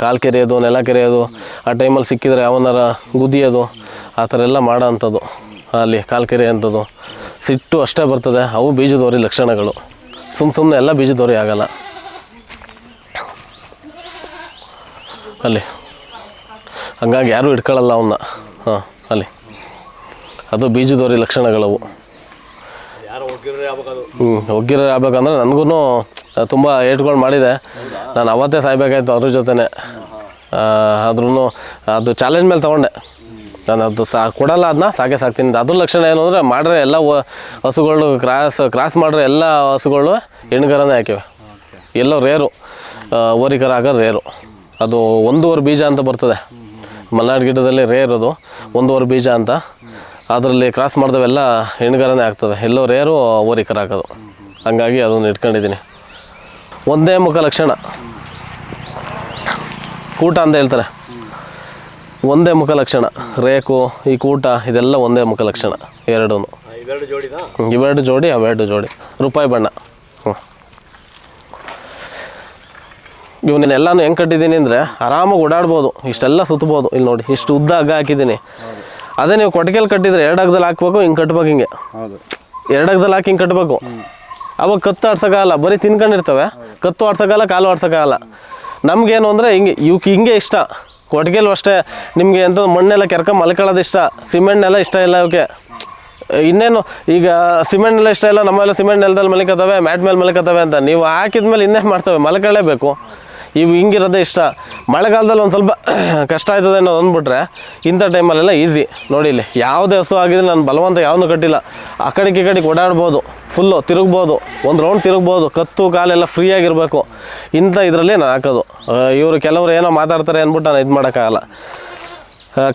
ಕಾಲು ಕೆರೆಯೋದು, ನೆಲ ಕೆರೆಯೋದು, ಆ ಟೈಮಲ್ಲಿ ಸಿಕ್ಕಿದ್ರೆ ಯಾವನಾರ ಗುದ್ದಿಯೋದು, ಆ ಥರ ಎಲ್ಲ ಮಾಡೋ ಅಂಥದ್ದು. ಅಲ್ಲಿ ಕಾಲು ಕೆರೆ ಅಂಥದ್ದು ಸಿಟ್ಟು ಅಷ್ಟೇ ಬರ್ತದೆ. ಅವು ಬೀಜದವರಿ ಲಕ್ಷಣಗಳು. ಸುಮ್ಮನೆ ಎಲ್ಲ ಬೀಜದವರಿ ಆಗಲ್ಲ. ಅಲ್ಲಿ ಹಂಗಾಗಿ ಯಾರೂ ಇಟ್ಕೊಳ್ಳಲ್ಲ ಅವನ್ನ. ಅಲ್ಲಿ ಅದು ಬೀಜದವರಿ ಲಕ್ಷಣಗಳವು. ಒಗ್ಗಿರೋ ಆಗ್ಬೇಕಂದ್ರೆ ನನಗೂ ತುಂಬ ಏಟ್ಗಳು ಮಾಡಿದೆ. ನಾನು ಅವತ್ತೇ ಸಾಯ್ಬೇಕಾಯ್ತು ಅದ್ರ ಜೊತೆನೆ. ಆದ್ರೂ ಅದು ಚಾಲೆಂಜ್ ಮೇಲೆ ತೊಗೊಂಡೆ ನಾನು. ಅದು ಕೊಡಲ್ಲ, ಅದನ್ನ ಸಾಕ್ತೀನಿ. ಅದ್ರ ಲಕ್ಷಣ ಏನು ಅಂದರೆ ಮಾಡ್ರೆ ಎಲ್ಲ ಹಸುಗಳು ಕ್ರಾಸ್ ಮಾಡ್ರೆ ಎಲ್ಲ ಹಸುಗಳು ಹೆಣ್ಗರನೇ ಹಾಕಿವೆ. ಎಲ್ಲೋ ರೇರು, ಓರಿಕರ ಹಾಕೋದು ರೇರು. ಅದು 1 ಬೀಜ ಅಂತ ಬರ್ತದೆ ಮಲೆನಾಡು ಗಿಡದಲ್ಲಿ, ರೇರ್ ಅದು 1 ಬೀಜ ಅಂತ. ಅದರಲ್ಲಿ ಕ್ರಾಸ್ ಮಾಡಿದವೆಲ್ಲ ಹೆಣ್ಗರನೇ ಆಗ್ತವೆ. ಎಲ್ಲೋ ರೇರು ಓರಿಕರ ಹಾಕೋದು. ಹಂಗಾಗಿ ಅದನ್ನು ಇಟ್ಕೊಂಡಿದ್ದೀನಿ. ಒಂದೇ ಮುಖ ಲಕ್ಷಣ ಕೂಟ ಅಂತ ಹೇಳ್ತಾರೆ. ಒಂದೇ ಮುಖ ಲಕ್ಷಣ, ರೇಕು ಈ ಕೂಟ ಇದೆಲ್ಲ ಒಂದೇ ಮುಖ ಲಕ್ಷಣ ಎರಡೂ. ಇವೆರಡು ಜೋಡಿ ಅವೆರಡು ಜೋಡಿ ರೂಪಾಯಿ ಬಣ್ಣ. ಇವನ್ನೆಲ್ಲಾನು ಹೆಂಗೆ ಕಟ್ಟಿದ್ದೀನಿ ಅಂದರೆ ಆರಾಮಾಗಿ ಓಡಾಡ್ಬೋದು, ಇಷ್ಟೆಲ್ಲ ಸುತ್ತಬೋದು. ಇಲ್ಲಿ ನೋಡಿ ಇಷ್ಟು ಉದ್ದ ಹಗ್ಗ ಹಾಕಿದ್ದೀನಿ. ಅದೇ ನೀವು ಕೊಟ್ಟಿಗೆಲ್ಲಿ ಕಟ್ಟಿದರೆ 2 ಹಗ್ಗದಲ್ಲಿ ಹಾಕ್ಬೇಕು, ಹಿಂಗೆ ಕಟ್ಬೇಕು. ಹಿಂಗೆ 2 ಹಗ್ಗದಲ್ಲಿ ಹಾಕಿ ಹಿಂಗೆ ಕಟ್ಟಬೇಕು. ಅವಾಗ ಕತ್ತು ಆಡ್ಸೋಕ್ಕಾಗಲ್ಲ, ಬರೀ ತಿನ್ಕೊಂಡಿರ್ತವೆ. ಕತ್ತು ಆಡ್ಸೋಕ್ಕಾಗಲ್ಲ, ಕಾಲು ಆಡ್ಸೋಕ್ಕಾಗಲ್ಲ. ನಮಗೇನು ಅಂದರೆ ಹಿಂಗೆ ಇಷ್ಟ. ಕೊಟ್ಟಿಗೆಲ್ಲೂ ಅಷ್ಟೇ ನಿಮಗೆ ಎಂತ ಮಣ್ಣೆಲ್ಲ ಮಲ್ಕೊಳ್ಳೋದು ಇಷ್ಟ, ಸಿಮೆಂಟ್ನೆಲ್ಲ ಇಷ್ಟ ಇಲ್ಲ ಇವಕ್ಕೆ. ಇನ್ನೇನು ಈಗ ಸಿಮೆಂಟ್ನೆಲ್ಲ ಇಷ್ಟ ಇಲ್ಲ, ನಮ್ಮೆಲ್ಲ ಸಿಮೆಂಟ್ ನೆಲದಲ್ಲಿ ಮಲ್ಕೋತವೆ, ಮ್ಯಾಟ್ ಮೇಲೆ ಮಲ್ಕೋತವೆ ಅಂತ. ನೀವು ಹಾಕಿದ್ಮೇಲೆ ಇನ್ನೇನು ಮಾಡ್ತವೆ, ಮಲ್ಕೊಳ್ಳೇಬೇಕು. ಇವು ಹಿಂಗಿರೋದೇ ಇಷ್ಟ. ಮಳೆಗಾಲದಲ್ಲಿ ಒಂದು ಸ್ವಲ್ಪ ಕಷ್ಟ ಆಯ್ತದೆ ಅನ್ನೋದು ಅಂದ್ಬಿಟ್ರೆ ಇಂಥ ಟೈಮಲ್ಲೆಲ್ಲ ಈಸಿ. ನೋಡಿ ಇಲ್ಲಿ ಯಾವುದೇ ಹಸು ಆಗಿದ್ರೆ ನಾನು ಬಲವಂತ ಯಾವುದೂ ಕಟ್ಟಿಲ್ಲ. ಆ ಕಡೆಗೆ ಈ ಕಡೆಗೆ ಓಡಾಡ್ಬೋದು, ಫುಲ್ಲು ತಿರುಗ್ಬೋದು, ಒಂದು ರೌಂಡ್ ತಿರುಗ್ಬೋದು. ಕತ್ತು ಕಾಲೆಲ್ಲ ಫ್ರೀಯಾಗಿರಬೇಕು. ಇಂಥ ಇದರಲ್ಲಿ ನಾನು ಹಾಕೋದು. ಇವರು ಕೆಲವರು ಏನೋ ಮಾತಾಡ್ತಾರೆ ಅಂದ್ಬಿಟ್ಟು ನಾನು ಇದು ಮಾಡೋಕ್ಕಾಗಲ್ಲ.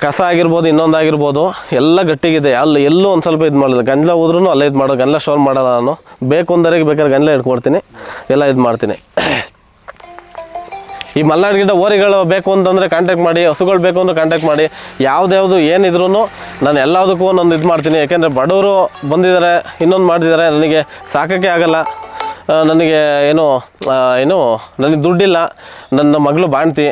ಕಸ ಆಗಿರ್ಬೋದು, ಇನ್ನೊಂದಾಗಿರ್ಬೋದು, ಎಲ್ಲ ಗಟ್ಟಿಗಿದೆ. ಎಲ್ಲೂ ಒಂದು ಸ್ವಲ್ಪ ಇದು ಮಾಡೋದು. ಗಂಜಲ ಹೋದ್ರೂ ಅಲ್ಲೇ ಇದು ಮಾಡೋದು. ಗಂಜಲ ಸ್ಟೋರ್ ಮಾಡೋಲ್ಲ ನಾನು. ಬೇಕು ಅಂದರಿಗೆ ಬೇಕಾದ್ರೆ ಗಂಜಲ ಇಟ್ಕೊಡ್ತೀನಿ, ಎಲ್ಲ ಇದು ಮಾಡ್ತೀನಿ. ಈ ಮಲ್ನಾಡು ಗಿಡ್ಡ ಓರಿಗಳು ಬೇಕು ಅಂತಂದರೆ ಕಾಂಟ್ಯಾಕ್ಟ್ ಮಾಡಿ, ಹಸುಗಳು ಬೇಕು ಅಂದರೆ ಕಾಂಟ್ಯಾಕ್ಟ್ ಮಾಡಿ. ಯಾವ್ದು ಏನಿದ್ರು ನಾನು ಎಲ್ಲದಕ್ಕೂ ಒಂದೊಂದು ಇದು ಮಾಡ್ತೀನಿ. ಯಾಕೆಂದರೆ ಬಡವರು ಬಂದಿದ್ದಾರೆ, ಇನ್ನೊಂದು ಮಾಡ್ತಿದ್ದಾರೆ, ನನಗೆ ಸಾಕೋಕ್ಕೆ ಆಗಲ್ಲ. ನನಗೆ ನನಗೆ ದುಡ್ಡಿಲ್ಲ, ನನ್ನ ಮಗಳು ಬಾಣ್ತಿ,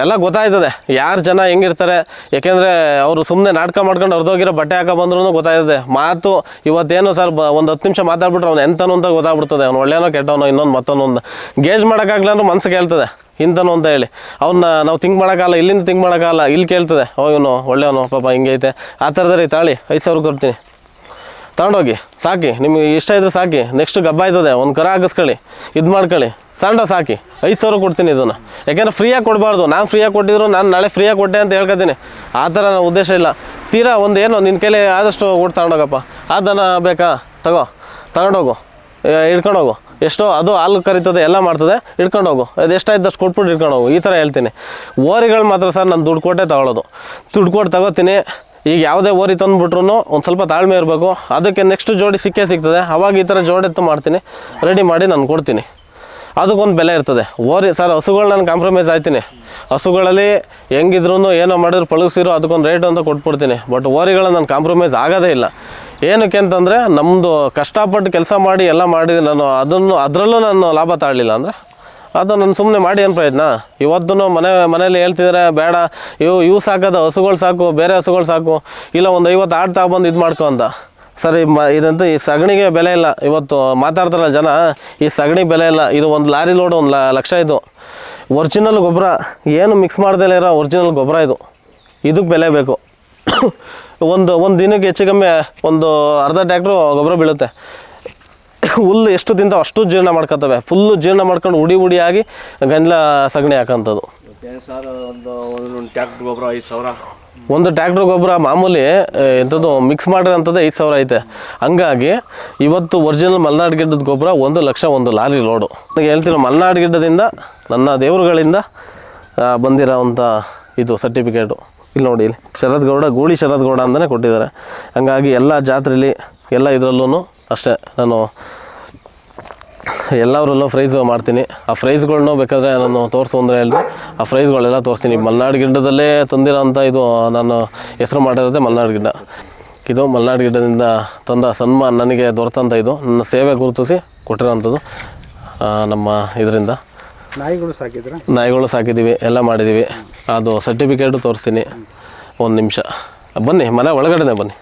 ಎಲ್ಲ ಗೊತ್ತಾಯ್ತದೆ ಯಾರು ಜನ ಹೆಂಗಿರ್ತಾರೆ. ಯಾಕೆಂದರೆ ಅವರು ಸುಮ್ಮನೆ ನಾಟಕ ಮಾಡ್ಕೊಂಡು ಹೊರದೋಗಿರೋ ಬಟ್ಟೆ ಹಾಕೋ ಬಂದ್ರೂ ಗೊತ್ತಾಯ್ತದೆ. ಮಾತು ಇವತ್ತೇನು ಸರ್ ಒಂದು 10 ನಿಮಿಷ ಮಾತಾಡ್ಬಿಟ್ರೆ ಅವ್ನು ಎಂತನೂ ಅಂತ ಗೊತ್ತಾಗ್ಬಿಡ್ತದೆ. ಅವ್ನು ಒಳ್ಳೆಯನೋ ಕೆಟ್ಟವನೋ ಇನ್ನೊಂದು ಮತ್ತೊಂದು ಗೇಜ್ ಮಾಡೋಕ್ಕಾಗಲ್ಲ ಅಂದ್ರೆ ಮನಸ್ಸಿಗೆ ಹೇಳ್ತದೆ ಇಂಥನು ಅಂತ ಹೇಳಿ. ಅವನ್ನ ನಾವು ಥಿಂಕ್ ಮಾಡೋಕ್ಕಾಗಲ್ಲ, ಇಲ್ಲಿಂದ ಥಿಂಕ್ ಮಾಡೋಕ್ಕಾಗಲ್ಲ. ಇಲ್ಲಿ ಕೇಳ್ತದೆ ಇವನು ಒಳ್ಳೆಯವನು ಪಾಪ ಹಿಂಗೈತೆ ಆ ಥರದ್ರಿ. ತಾಳಿ 5,000 ಕೊಡ್ತೀನಿ, ತಗೊಂಡೋಗಿ ಸಾಕಿ. ನಿಮಗೆ ಇಷ್ಟ ಇದ್ರೆ ಸಾಕಿ. ನೆಕ್ಸ್ಟ್ ಗಬ್ಬ ಆಯ್ತದೆ, ಒಂದು ಕರ ಹಾಕಿಸ್ಕೊಳ್ಳಿ, ಇದು ಮಾಡ್ಕೊಳ್ಳಿ, ಸಂಡ ಸಾಕಿ. 5,000 ಕೊಡ್ತೀನಿ ಇದನ್ನು. ಯಾಕೆಂದರೆ ಫ್ರೀಯಾಗಿ ಕೊಡಬಾರ್ದು. ನಾನು ಫ್ರೀಯಾಗಿ ಕೊಟ್ಟಿದ್ರು ನಾನು ನಾಳೆ ಫ್ರೀಯಾಗಿ ಕೊಟ್ಟೆ ಅಂತ ಹೇಳ್ಕೊತೀನಿ. ಆ ಥರ ನನ್ನ ಉದ್ದೇಶ ಇಲ್ಲ. ತೀರಾ ಒಂದು ಏನೋ ನಿನ್ನ ಕೈಲಿ ಆದಷ್ಟು ಕೊಟ್ಟು ತಗೊಂಡೋಗಪ್ಪ. ಆ ದನ ಬೇಕಾ ತಗೊಂಡೋಗು, ಹಿಡ್ಕೊಂಡೋಗು. ಎಷ್ಟೋ ಅದು ಹಾಲು ಕರಿತದೆ, ಎಲ್ಲ ಮಾಡ್ತದೆ, ಹಿಡ್ಕೊಂಡೋಗು. ಅದು ಎಷ್ಟಾಯ್ತು ಕೊಟ್ಬಿಟ್ಟು ಹಿಡ್ಕೊಂಡೋಗು. ಈ ಥರ ಹೇಳ್ತೀನಿ. ಓರಿಗಳು ಮಾತ್ರ ಸರ್ ನಾನು ದುಡ್ಡು ಕೊಟ್ಟೆ ತಗೊಳ್ಳೋದು. ದುಡ್ಡು ಕೊಟ್ಟು ತಗೋತೀನಿ. ಈಗ ಯಾವುದೇ ಓರಿ ತಂದುಬಿಟ್ರು ಒಂದು ಸ್ವಲ್ಪ ತಾಳ್ಮೆ ಇರಬೇಕು. ಅದಕ್ಕೆ ನೆಕ್ಸ್ಟ್ ಜೋಡಿ ಸಿಗ್ತದೆ. ಅವಾಗ ಈ ಥರ ಜೋಡೆತ್ತು ಮಾಡ್ತೀನಿ, ರೆಡಿ ಮಾಡಿ ನಾನು ಕೊಡ್ತೀನಿ. ಅದಕ್ಕೊಂದು ಬೆಲೆ ಇರ್ತದೆ. ಓರಿ ಸರ್ ಹಸುಗಳು ನಾನು ಕಾಂಪ್ರಮೈಸ್ ಆಯ್ತೀನಿ. ಹಸುಗಳಲ್ಲಿ ಹೆಂಗಿದ್ರು ಏನೋ ಮಾಡಿದ್ರು ಪಳಗಿಸಿರೋ ಅದಕ್ಕೊಂದು ರೇಟ್ ಅಂತ ಕೊಟ್ಬಿಡ್ತೀನಿ. ಬಟ್ ಓರಿಗಳು ನಾನು ಕಾಂಪ್ರಮೈಸ್ ಆಗೋದೇ ಇಲ್ಲ. ಏನಕ್ಕೆ ಅಂತಂದರೆ ನಮ್ಮದು ಕಷ್ಟಪಟ್ಟು ಕೆಲಸ ಮಾಡಿ ಎಲ್ಲ ಮಾಡಿದೆ ನಾನು. ಅದರಲ್ಲೂ ನಾನು ಲಾಭ ತಾಳಲಿಲ್ಲ ಅಂದರೆ ಅದು ನಾನು ಸುಮ್ಮನೆ ಮಾಡಿ ಏನು ಪ್ರಯತ್ನ. ಇವತ್ತೂ ಮನೇಲಿ ಹೇಳ್ತಿದ್ದಾರೆ ಬೇಡ ಇವು ಸಾಕೋದು ಹಸುಗಳು ಸಾಕು, ಬೇರೆ ಹಸುಗಳು ಸಾಕು, ಇಲ್ಲ ಒಂದು 50 ಆಡು ತಗೊಬಂದು ಇದು ಮಾಡ್ಕೊ ಅಂತ. ಸರಿ ಇದಂತೂ ಈ ಸಗಣಿಗೆ ಬೆಲೆ ಇಲ್ಲ. ಇವತ್ತು ಮಾತಾಡ್ತಾರಲ್ಲ ಜನ, ಈ ಸಗಣಿಗೆ ಬೆಲೆ ಇಲ್ಲ. ಇದು ಒಂದು ಲಾರಿ ಲೋಡು 1 ಲಕ್ಷ. ಇದು ಒರಿಜಿನಲ್ ಗೊಬ್ಬರ, ಏನು ಮಿಕ್ಸ್ ಮಾಡ್ದೇ ಇರೋ ಒರಿಜಿನಲ್ ಗೊಬ್ಬರ. ಇದಕ್ಕೆ ಬೆಲೆ ಬೇಕು. ಒಂದು ದಿನಕ್ಕೆ ಹೆಚ್ಚು ಕಮ್ಮಿ ಒಂದು ಅರ್ಧ ಟ್ರ್ಯಾಕ್ಟ್ರು ಗೊಬ್ಬರ ಬೀಳುತ್ತೆ. ಹುಲ್ಲು ಎಷ್ಟು ತಿಂತಾವೆ ಅಷ್ಟು ಜೀರ್ಣ ಮಾಡ್ಕೊತವೆ. ಫುಲ್ಲು ಜೀರ್ಣ ಮಾಡ್ಕೊಂಡು ಹುಡಿ ಆಗಿ ಗಂಜಲ ಸಗಣಿ ಹಾಕೋಂಥದ್ದು. ಒಂದು ಟ್ರ್ಯಾಕ್ಟ್ರ್ ಗೊಬ್ಬರ ಮಾಮೂಲಿ ಎಂಥದ್ದು ಮಿಕ್ಸ್ ಮಾಡಿರೋಂಥದ್ದು 5,000 ಐತೆ. ಹಂಗಾಗಿ ಇವತ್ತು ಒರಿಜಿನಲ್ ಮಲೆನಾಡು ಗಿಡ್ಡದ ಗೊಬ್ಬರ 1 ಲಕ್ಷ, 1 ಲಾರಿ ಲೋಡು. ನನಗೆ ಹೇಳ್ತಿರೋ ಮಲೆನಾಡು ಗಿಡ್ಡದಿಂದ ನನ್ನ ದೇವರುಗಳಿಂದ ಬಂದಿರೋವಂಥ ಇದು ಸರ್ಟಿಫಿಕೇಟು. ಇಲ್ಲಿ ನೋಡಿ, ಇಲ್ಲಿ ಶರದ್ಗೌಡ, ಗೂಳಿ ಶರದ್ಗೌಡ ಅಂತಲೇ ಕೊಟ್ಟಿದ್ದಾರೆ. ಹಂಗಾಗಿ ಎಲ್ಲ ಜಾತ್ರೆಲಿ ಎಲ್ಲ ಇದರಲ್ಲೂ ಅಷ್ಟೇ ನಾನು ಎಲ್ಲರಲ್ಲೂ ಪ್ರೈಸ್ ಮಾಡ್ತೀನಿ. ಆ ಪ್ರೈಸ್ಗಳ್ನೂ ಬೇಕಾದರೆ ನಾನು ತೋರಿಸು ಅಂದರೆ ಹೇಳಿದೆ, ಆ ಪ್ರೈಸ್ಗಳೆಲ್ಲ ತೋರಿಸ್ತೀನಿ. ಮಲೆನಾಡು ಗಿಡ್ಡದಲ್ಲೇ ತಂದಿರೋಂಥ ಇದು ನಾನು ಹೆಸರು ಮಾಡಿರೋದೇ ಮಲೆನಾಡು ಗಿಡ್ಡ. ಇದು ಮಲೆನಾಡು ಗಿಡ್ಡದಿಂದ ತಂದ ಸನ್ಮಾನ ನನಗೆ ದೊರೆತಂಥ ಇದು ನನ್ನ ಸೇವೆ ಗುರುತಿಸಿ ಕೊಟ್ಟಿರೋಂಥದ್ದು. ನಮ್ಮ ಇದರಿಂದ ನಾಯಿಗಳು ಸಾಕಿದ್ದೀವಿ, ಎಲ್ಲ ಮಾಡಿದ್ದೀವಿ. ಅದು ಸರ್ಟಿಫಿಕೇಟು ತೋರಿಸ್ತೀನಿ. 1 ನಿಮಿಷ ಬನ್ನಿ, ಮನೆ ಒಳಗಡೆ ಬನ್ನಿ.